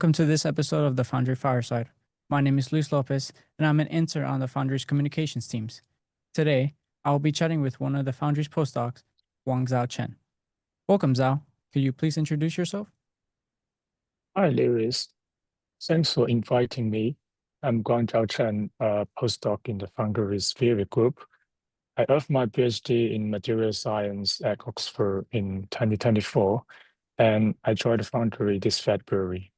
welcome to this episode of the Foundry Fireside. My name is Luis Lopez, and I'm an intern on the Foundry's communications teams. Today, I will be chatting with one of the Foundry's postdocs, Guangzhao Chen. Welcome, Zhao. Could you please introduce yourself? Hi, Lewis. Thanks for inviting me. I'm Guangzhao Chen, a postdoc in the Foundry's Theory Group. I earned my PhD in material science at Oxford in 2024, and I joined the Foundry this February.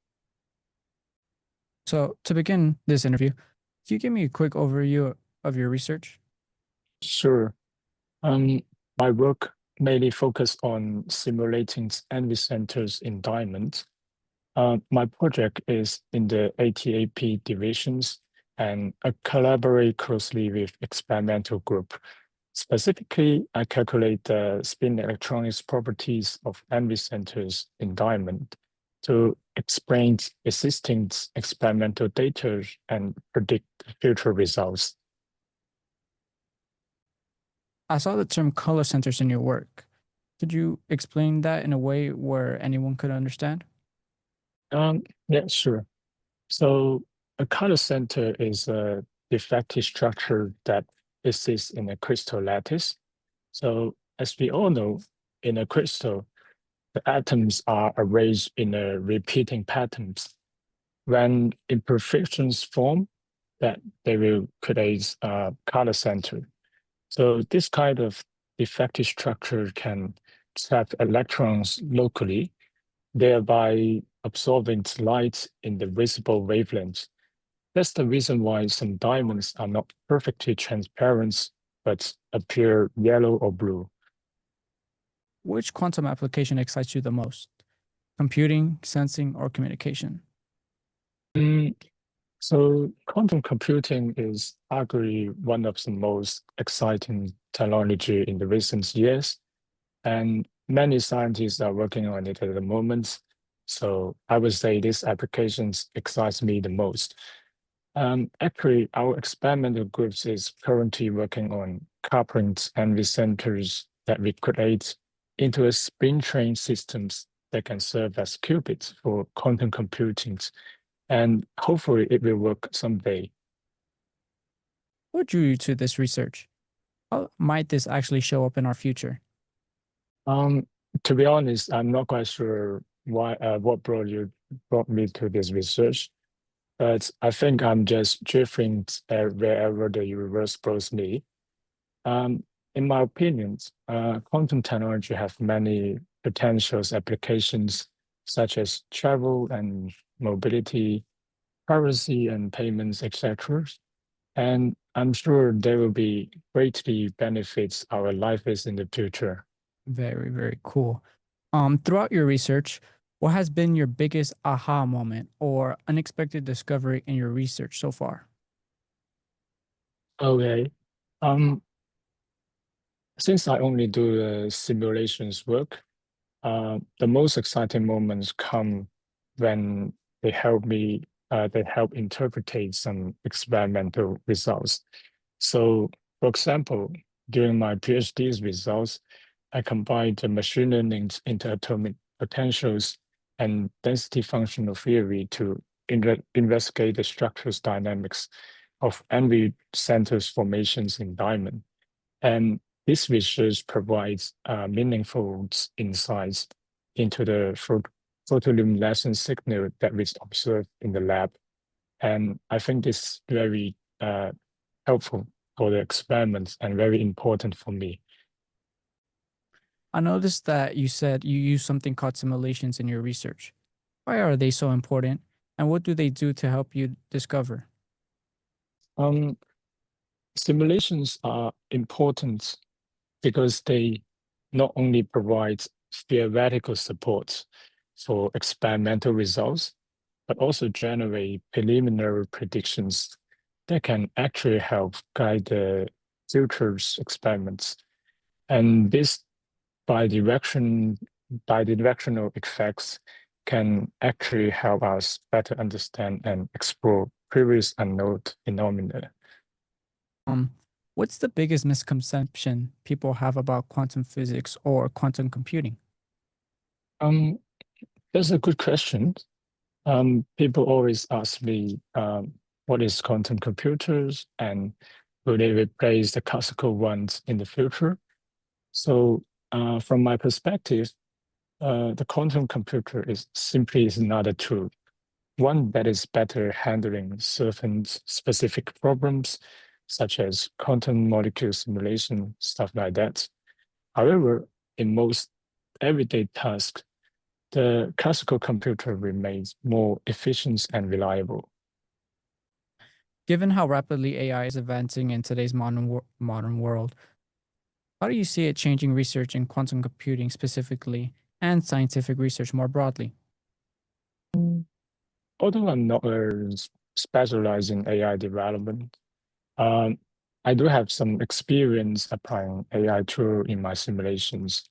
So, to begin this interview, could you give me a quick overview of your research? Sure. Um, my work mainly focused on simulating envy centers in diamonds. My project is in the ATAP divisions, and I collaborate closely with experimental group. Specifically, I calculate the spin electronics properties of envy centers in diamond to explain existing experimental data and predict future results. I saw the term color centers in your work. Could you explain that in a way where anyone could understand? Yeah, sure. So a color center is a defective structure that exists in a crystal lattice. So as we all know, in a crystal, the atoms are arranged in a repeating patterns. When imperfections form, that they will create a color center. So this kind of defective structure can trap electrons locally, thereby absorbing light in the visible wavelength. That's the reason why some diamonds are not perfectly transparent, but appear yellow or blue. Which quantum application excites you the most? Computing, sensing, or communication? Mm, So quantum computing is arguably one of the most exciting technology in the recent years, and many scientists are working on it at the moment. So I would say this applications excites me the most. Actually, our experimental groups is currently working on coupling envy centers that we create into a spin train systems that can serve as qubits for quantum computing, and hopefully it will work someday. What drew you to this research? How might this actually show up in our future? Um, to be honest, I'm not quite sure why what brought me to this research, but I think I'm just drifting wherever the universe throws me. Um, in my opinion, quantum technology have many potential applications such as travel and mobility, privacy and payments, etc. And I'm sure they will be greatly benefits our lives in the future. Very, very cool. Throughout your research, what has been your biggest aha moment or unexpected discovery in your research so far? Okay. Um, since I only do the simulations work, the most exciting moments come when they help interpret some experimental results. So, for example, during my PhD's results, I combined the machine learning's interatomic potentials and density functional theory to investigate the structural dynamics of envy centers formations in diamond. And this research provides meaningful insights into the photoluminescent signal that we observed in the lab. And I think this is very helpful for the experiments and very important for me. I noticed that you said you use something called simulations in your research. Why are they so important? And what do they do to help you discover? Um, Simulations are important because they not only provide theoretical support for experimental results, but also generate preliminary predictions that can actually help guide the future's experiments. And this bidirection, bidirectional effects can actually help us better understand and explore previous unknown phenomena. Um, what's the biggest misconception people have about quantum physics or quantum computing? Um, that's a good question. People always ask me, what is quantum computers and will they replace the classical ones in the future? So, from my perspective, the quantum computer is not a tool, one that is better handling certain specific problems, such as quantum molecule simulation, stuff like that. However, in most everyday tasks, the classical computer remains more efficient and reliable. Given how rapidly AI is advancing in today's modern world, how do you see it changing research in quantum computing specifically and scientific research more broadly? Although I'm not specialized in AI development, um, I do have some experience applying AI tool in my simulations.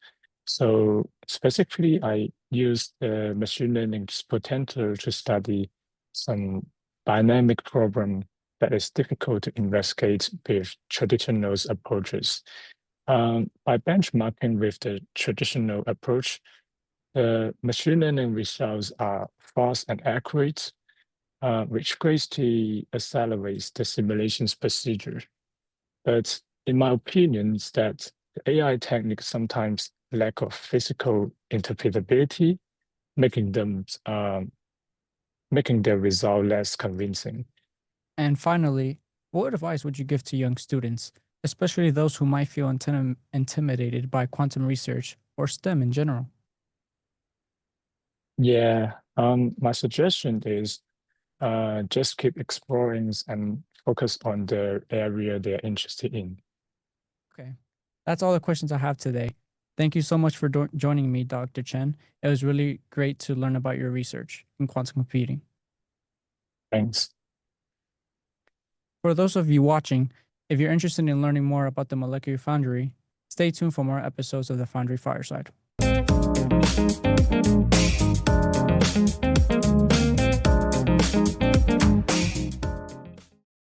So specifically, I use the machine learning's potential to study some dynamic problem that is difficult to investigate with traditional approaches. By benchmarking with the traditional approach, the machine learning results are fast and accurate, which greatly accelerates the simulations procedure. But in my opinion, is that the AI techniques sometimes lack of physical interpretability, making making their result less convincing. And finally, what advice would you give to young students, especially those who might feel intimidated by quantum research or STEM in general? Yeah, my suggestion is just keep exploring and focus on the area they're interested in. Okay. That's all the questions I have today. Thank you so much for joining me, Dr. Chen. It was really great to learn about your research in quantum computing. Thanks. For those of you watching, if you're interested in learning more about the Molecular Foundry, stay tuned for more episodes of the Foundry Fireside.